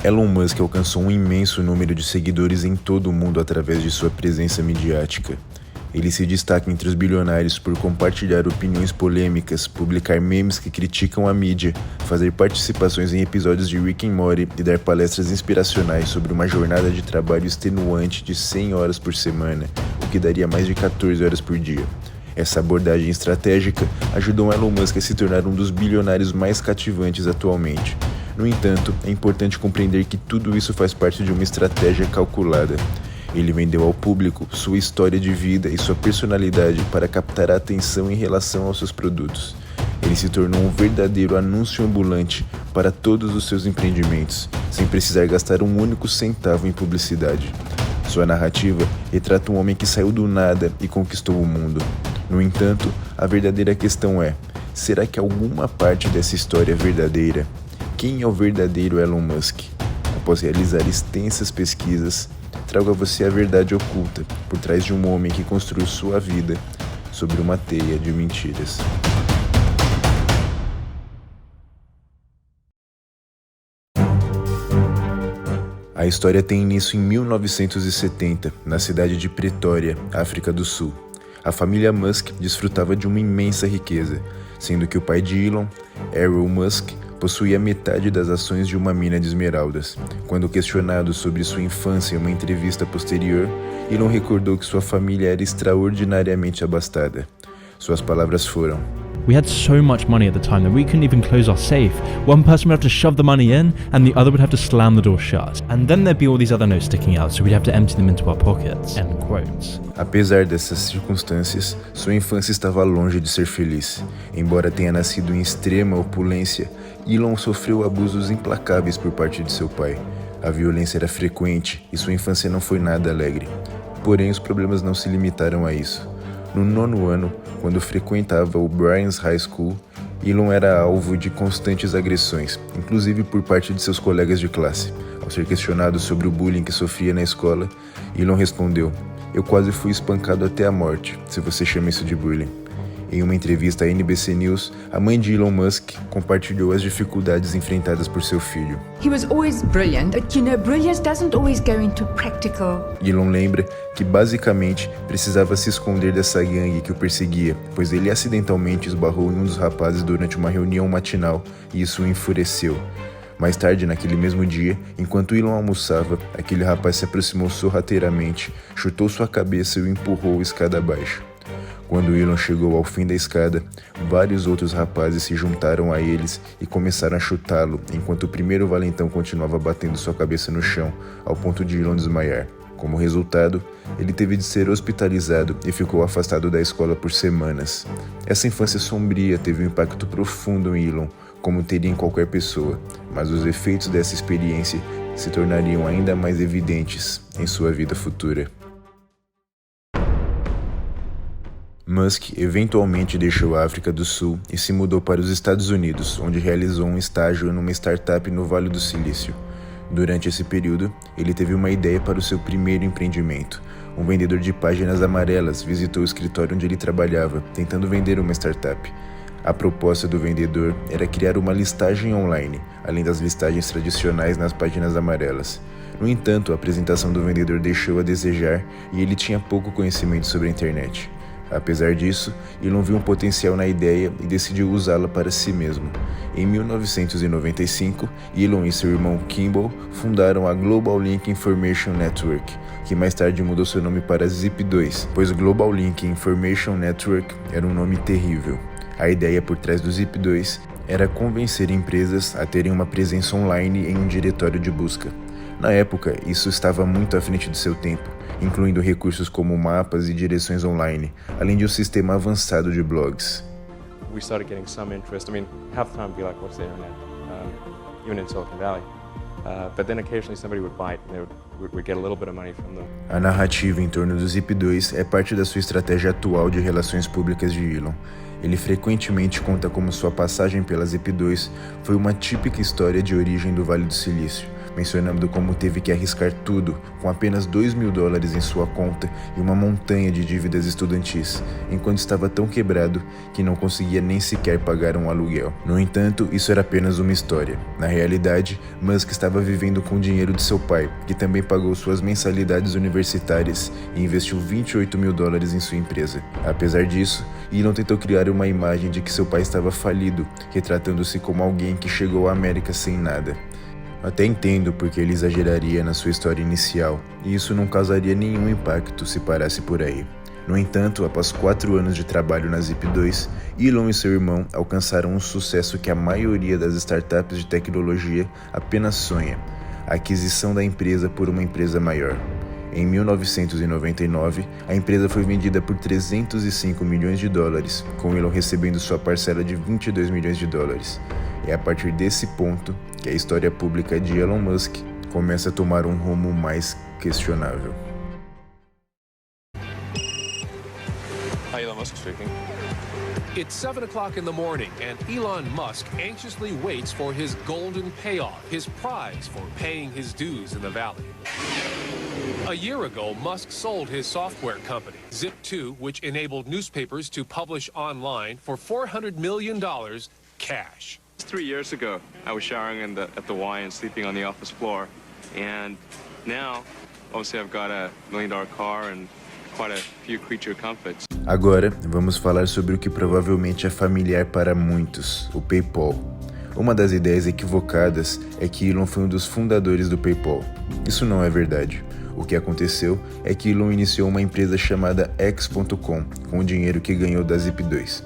Elon Musk alcançou um imenso número de seguidores em todo o mundo através de sua presença midiática. Ele se destaca entre os bilionários por compartilhar opiniões polêmicas, publicar memes que criticam a mídia, fazer participações em episódios de Rick and Morty e dar palestras inspiracionais sobre uma jornada de trabalho extenuante de 100 horas por semana, o que daria mais de 14 horas por dia. Essa abordagem estratégica ajudou Elon Musk a se tornar um dos bilionários mais cativantes atualmente. No entanto, é importante compreender que tudo isso faz parte de uma estratégia calculada. Ele vendeu ao público sua história de vida e sua personalidade para captar a atenção em relação aos seus produtos. Ele se tornou um verdadeiro anúncio ambulante para todos os seus empreendimentos, sem precisar gastar um único centavo em publicidade. Sua narrativa retrata um homem que saiu do nada e conquistou o mundo. No entanto, a verdadeira questão é: será que alguma parte dessa história é verdadeira? Quem é o verdadeiro Elon Musk? Após realizar extensas pesquisas, trago a você a verdade oculta por trás de um homem que construiu sua vida sobre uma teia de mentiras. A história tem início em 1970, na cidade de Pretória, África do Sul. A família Musk desfrutava de uma imensa riqueza, sendo que o pai de Elon, Errol Musk, possuía metade das ações de uma mina de esmeraldas. Quando questionado sobre sua infância em uma entrevista posterior, Elon recordou que sua família era extraordinariamente abastada. Suas palavras foram: "We had so much money at the time that we couldn't even close our safe. One person would have to shove the money in and the other would have to slam the door shut. And then there'd be all these other notes sticking out, so we'd have to empty them into our pockets." End quotes. Apesar dessas circunstâncias, sua infância estava longe de ser feliz. Embora tenha nascido em extrema opulência, Elon sofreu abusos implacáveis por parte de seu pai. A violência era frequente e sua infância não foi nada alegre. Porém, os problemas não se limitaram a isso. No 9º ano, quando frequentava o Bryans High School, Elon era alvo de constantes agressões, inclusive por parte de seus colegas de classe. Ao ser questionado sobre o bullying que sofria na escola, Elon respondeu: "Eu quase fui espancado até a morte, se você chama isso de bullying." Em uma entrevista à NBC News, a mãe de Elon Musk compartilhou as dificuldades enfrentadas por seu filho. He was always brilliant, but brilliance doesn't always go into practical. Elon lembra que basicamente precisava se esconder dessa gangue que o perseguia, pois ele acidentalmente esbarrou em um dos rapazes durante uma reunião matinal e isso o enfureceu. Mais tarde, naquele mesmo dia, enquanto Elon almoçava, aquele rapaz se aproximou sorrateiramente, chutou sua cabeça e o empurrou escada abaixo. Quando Elon chegou ao fim da escada, vários outros rapazes se juntaram a eles e começaram a chutá-lo, enquanto o primeiro valentão continuava batendo sua cabeça no chão, ao ponto de Elon desmaiar. Como resultado, ele teve de ser hospitalizado e ficou afastado da escola por semanas. Essa infância sombria teve um impacto profundo em Elon, como teria em qualquer pessoa, mas os efeitos dessa experiência se tornariam ainda mais evidentes em sua vida futura. Musk eventualmente deixou a África do Sul e se mudou para os Estados Unidos, onde realizou um estágio numa startup no Vale do Silício. Durante esse período, ele teve uma ideia para o seu primeiro empreendimento. Um vendedor de páginas amarelas visitou o escritório onde ele trabalhava, tentando vender uma startup. A proposta do vendedor era criar uma listagem online, além das listagens tradicionais nas páginas amarelas. No entanto, a apresentação do vendedor deixou a desejar e ele tinha pouco conhecimento sobre a internet. Apesar disso, Elon viu um potencial na ideia e decidiu usá-la para si mesmo. Em 1995, Elon e seu irmão Kimball fundaram a Global Link Information Network, que mais tarde mudou seu nome para Zip2, pois Global Link Information Network era um nome terrível. A ideia por trás do Zip2 era convencer empresas a terem uma presença online em um diretório de busca. Na época, isso estava muito à frente do seu tempo, incluindo recursos como mapas e direções online, além de um sistema avançado de blogs. We started getting some interest. Half the time we'd be like, what's the internet? Even in Silicon Valley. But then occasionally somebody would buy it and we'd get a little bit of money from them. A narrativa em torno do Zip2 é parte da sua estratégia atual de relações públicas de Elon. Ele frequentemente conta como sua passagem pela Zip2 foi uma típica história de origem do Vale do Silício, mencionando como teve que arriscar tudo com apenas $2.000 em sua conta e uma montanha de dívidas estudantis, enquanto estava tão quebrado que não conseguia nem sequer pagar um aluguel. No entanto, isso era apenas uma história. Na realidade, Musk estava vivendo com o dinheiro de seu pai, que também pagou suas mensalidades universitárias e investiu $28.000 em sua empresa. Apesar disso, Elon tentou criar uma imagem de que seu pai estava falido, retratando-se como alguém que chegou à América sem nada. Até entendo porque ele exageraria na sua história inicial, e isso não causaria nenhum impacto se parasse por aí. No entanto, após 4 anos de trabalho na Zip2, Elon e seu irmão alcançaram um sucesso que a maioria das startups de tecnologia apenas sonha: a aquisição da empresa por uma empresa maior. Em 1999, a empresa foi vendida por $305 milhões, com Elon recebendo sua parcela de $22 milhões. É a partir desse ponto que a história pública de Elon Musk começa a tomar um rumo mais questionável. Hi, Elon Musk speaking. It's 7 o'clock in the morning, and Elon Musk anxiously waits for his golden payoff, his prize for paying his dues in the valley. A year ago, Musk sold his software company, Zip2, which enabled newspapers to publish online, for $400 million cash. 3 years ago, I was showering at the Y and sleeping on the office floor, and now, obviously, I've got a $1 million car and quite a few creature comforts. Agora, vamos falar sobre o que provavelmente é familiar para muitos, o PayPal. Uma das ideias equivocadas é que Elon foi um dos fundadores do PayPal. Isso não é verdade. O que aconteceu é que Elon iniciou uma empresa chamada X.com com o dinheiro que ganhou da Zip2.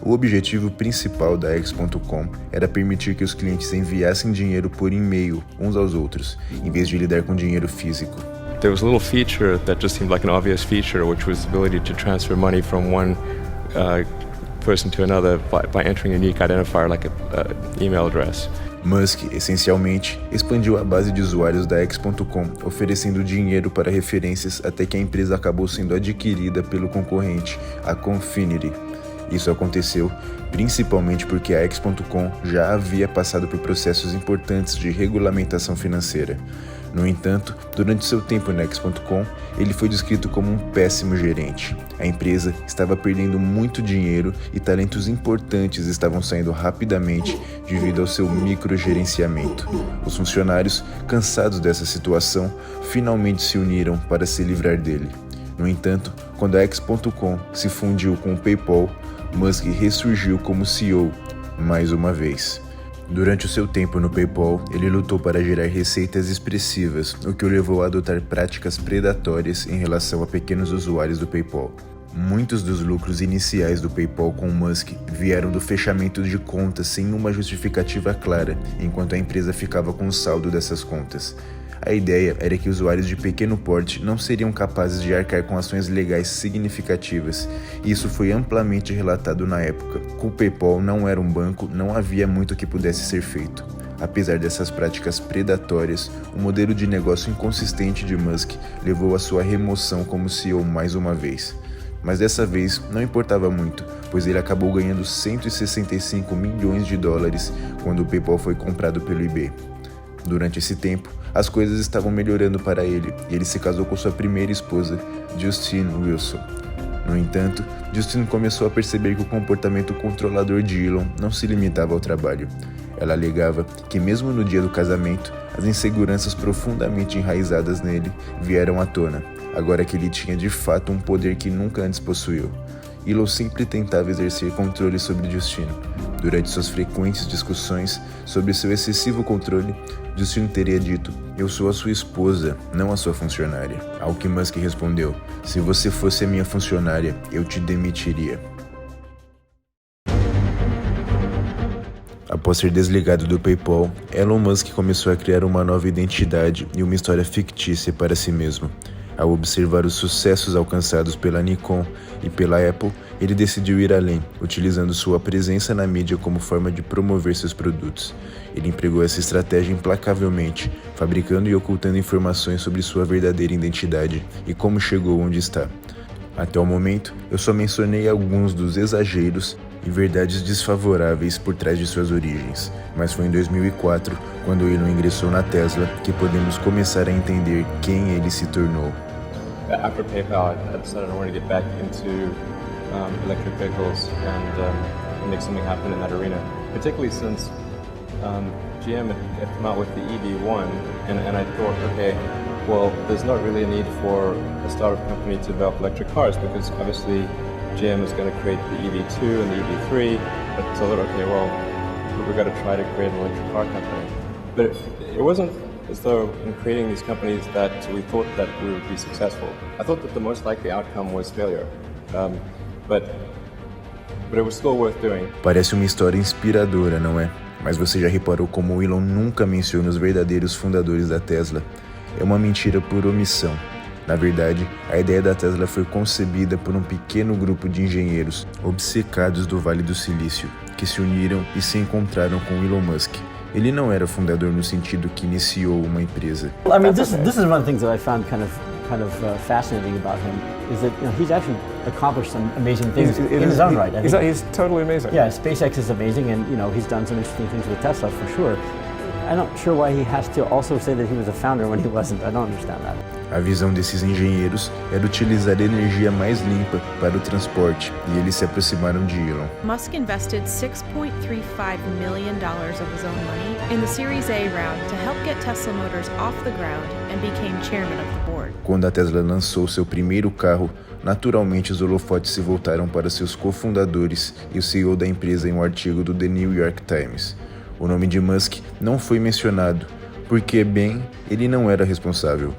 O objetivo principal da X.com era permitir que os clientes enviassem dinheiro por e-mail uns aos outros, em vez de lidar com dinheiro físico. There was a little feature that just seemed like an obvious feature, which was the ability to transfer money from one person to another by entering a unique identifier like an email address. Musk, essencialmente, expandiu a base de usuários da X.com, oferecendo dinheiro para referências até que a empresa acabou sendo adquirida pelo concorrente, a Confinity. Isso aconteceu principalmente porque a X.com já havia passado por processos importantes de regulamentação financeira. No entanto, durante seu tempo na X.com, ele foi descrito como um péssimo gerente. A empresa estava perdendo muito dinheiro e talentos importantes estavam saindo rapidamente devido ao seu microgerenciamento. Os funcionários, cansados dessa situação, finalmente se uniram para se livrar dele. No entanto, quando a X.com se fundiu com o PayPal, Musk ressurgiu como CEO mais uma vez. Durante o seu tempo no PayPal, ele lutou para gerar receitas expressivas, o que o levou a adotar práticas predatórias em relação a pequenos usuários do PayPal. Muitos dos lucros iniciais do PayPal com Musk vieram do fechamento de contas sem uma justificativa clara, enquanto a empresa ficava com o saldo dessas contas. A ideia era que usuários de pequeno porte não seriam capazes de arcar com ações legais significativas, e isso foi amplamente relatado na época. Com o PayPal não era um banco, não havia muito que pudesse ser feito. Apesar dessas práticas predatórias, o modelo de negócio inconsistente de Musk levou à sua remoção como CEO mais uma vez. Mas dessa vez não importava muito, pois ele acabou ganhando $165 milhões quando o PayPal foi comprado pelo eBay. Durante esse tempo, as coisas estavam melhorando para ele e ele se casou com sua primeira esposa, Justine Wilson. No entanto, Justine começou a perceber que o comportamento controlador de Elon não se limitava ao trabalho. Ela alegava que mesmo no dia do casamento, as inseguranças profundamente enraizadas nele vieram à tona, agora que ele tinha de fato um poder que nunca antes possuiu. Elon sempre tentava exercer controle sobre Justine. Durante suas frequentes discussões sobre seu excessivo controle, Justine teria dito: "Eu sou a sua esposa, não a sua funcionária." Ao que Musk respondeu: "Se você fosse a minha funcionária, eu te demitiria." Após ser desligado do PayPal, Elon Musk começou a criar uma nova identidade e uma história fictícia para si mesmo. Ao observar os sucessos alcançados pela Nikon e pela Apple, ele decidiu ir além, utilizando sua presença na mídia como forma de promover seus produtos. Ele empregou essa estratégia implacavelmente, fabricando e ocultando informações sobre sua verdadeira identidade e como chegou onde está. Até o momento, eu só mencionei alguns dos exageros e verdades desfavoráveis por trás de suas origens, mas foi em 2004, quando Elon ingressou na Tesla, que podemos começar a entender quem ele se tornou. After PayPal, I decided I wanted to get back into electric vehicles and make something happen in that arena, particularly since GM had come out with the EV1, and I thought, okay, well, there's not really a need for a startup company to develop electric cars, because obviously GM is going to create the EV2 and the EV3, but so I thought, okay, well, we've got to try to create an electric car company. But it wasn't as though in creating these companies that we thought that we would be successful. I thought that the most likely outcome was failure, but it was still worth doing. Parece uma história inspiradora, não é? Mas você já reparou como o Elon nunca menciona os verdadeiros fundadores da Tesla? É uma mentira por omissão. Na verdade, a ideia da Tesla foi concebida por um pequeno grupo de engenheiros obcecados do Vale do Silício, que se uniram e se encontraram com Elon Musk. Ele não era fundador no sentido que iniciou uma empresa. I mean, this is one of the things that I found kind of fascinating about him is that he's actually accomplished some amazing things in his own right. He's totally amazing. Yeah, SpaceX is amazing, and he's done some interesting things with Tesla for sure. I'm not sure why he has to also say that he was a founder when he wasn't. I don't understand that. A visão desses engenheiros era utilizar energia mais limpa para o transporte, e eles se aproximaram de Elon. Musk invested $6.35 million of his own money in the Series A round to help get Tesla Motors off the ground and became chairman of the board. Quando a Tesla lançou seu primeiro carro, naturalmente os holofotes se voltaram para seus cofundadores e o CEO da empresa em um artigo do The New York Times. O nome de Musk não foi mencionado, porque, bem, ele não era responsável.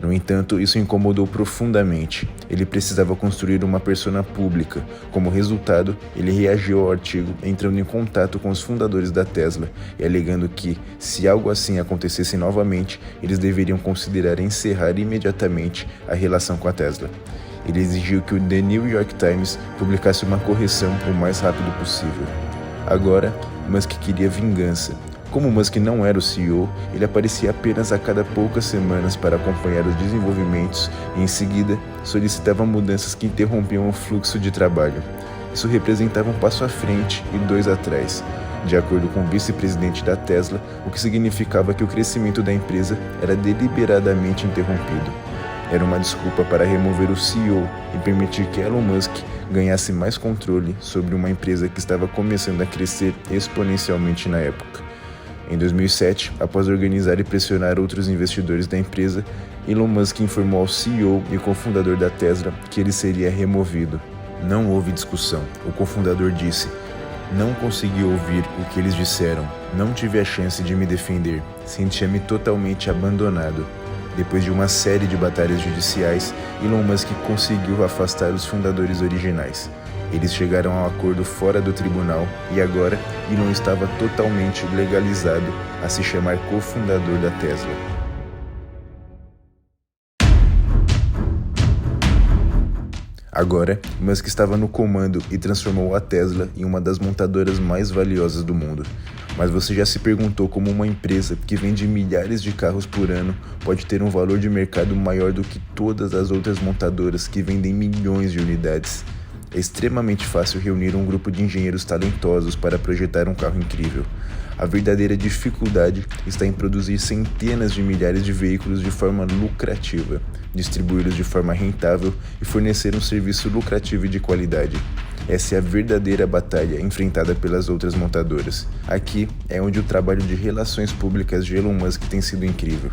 No entanto, isso incomodou profundamente. Ele precisava construir uma persona pública. Como resultado, ele reagiu ao artigo, entrando em contato com os fundadores da Tesla e alegando que, se algo assim acontecesse novamente, eles deveriam considerar encerrar imediatamente a relação com a Tesla. Ele exigiu que o The New York Times publicasse uma correção o mais rápido possível. Agora, Musk queria vingança. Como Musk não era o CEO, ele aparecia apenas a cada poucas semanas para acompanhar os desenvolvimentos e, em seguida, solicitava mudanças que interrompiam o fluxo de trabalho. Isso representava um passo à frente e dois atrás, de acordo com o vice-presidente da Tesla, o que significava que o crescimento da empresa era deliberadamente interrompido. Era uma desculpa para remover o CEO e permitir que Elon Musk ganhasse mais controle sobre uma empresa que estava começando a crescer exponencialmente na época. Em 2007, após organizar e pressionar outros investidores da empresa, Elon Musk informou ao CEO e cofundador da Tesla que ele seria removido. Não houve discussão. O cofundador disse: "Não consegui ouvir o que eles disseram. Não tive a chance de me defender. Sentia-me totalmente abandonado." Depois de uma série de batalhas judiciais, Elon Musk conseguiu afastar os fundadores originais. Eles chegaram a um acordo fora do tribunal e agora Elon estava totalmente legalizado a se chamar cofundador da Tesla. Agora, Musk estava no comando e transformou a Tesla em uma das montadoras mais valiosas do mundo. Mas você já se perguntou como uma empresa que vende milhares de carros por ano pode ter um valor de mercado maior do que todas as outras montadoras que vendem milhões de unidades? É extremamente fácil reunir um grupo de engenheiros talentosos para projetar um carro incrível. A verdadeira dificuldade está em produzir centenas de milhares de veículos de forma lucrativa, distribuí-los de forma rentável e fornecer um serviço lucrativo e de qualidade. Essa é a verdadeira batalha enfrentada pelas outras montadoras. Aqui é onde o trabalho de relações públicas de Elon Musk tem sido incrível.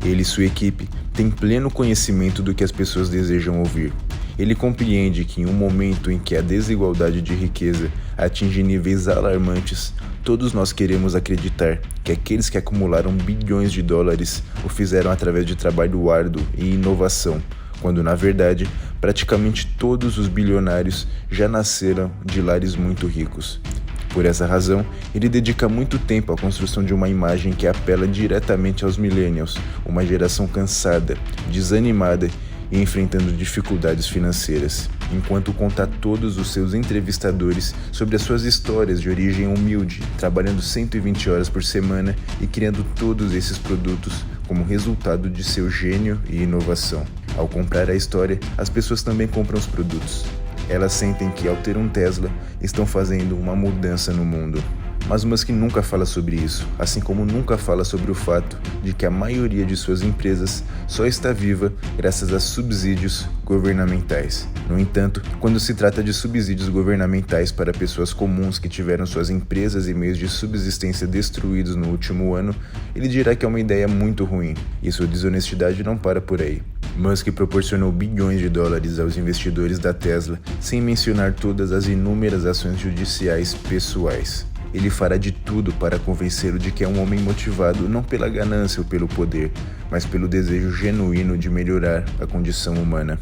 Ele e sua equipe têm pleno conhecimento do que as pessoas desejam ouvir. Ele compreende que em um momento em que a desigualdade de riqueza atinge níveis alarmantes, todos nós queremos acreditar que aqueles que acumularam bilhões de dólares o fizeram através de trabalho árduo e inovação, quando na verdade praticamente todos os bilionários já nasceram de lares muito ricos. Por essa razão, ele dedica muito tempo à construção de uma imagem que apela diretamente aos millennials, uma geração cansada, desanimada e enfrentando dificuldades financeiras, enquanto conta a todos os seus entrevistadores sobre as suas histórias de origem humilde, trabalhando 120 horas por semana e criando todos esses produtos como resultado de seu gênio e inovação. Ao comprar a história, as pessoas também compram os produtos. Elas sentem que, ao ter um Tesla, estão fazendo uma mudança no mundo. Mas Musk nunca fala sobre isso, assim como nunca fala sobre o fato de que a maioria de suas empresas só está viva graças a subsídios governamentais. No entanto, quando se trata de subsídios governamentais para pessoas comuns que tiveram suas empresas e meios de subsistência destruídos no último ano, ele dirá que é uma ideia muito ruim, e sua desonestidade não para por aí. Musk proporcionou bilhões de dólares aos investidores da Tesla, sem mencionar todas as inúmeras ações judiciais pessoais. Ele fará de tudo para convencê-lo de que é um homem motivado não pela ganância ou pelo poder, mas pelo desejo genuíno de melhorar a condição humana.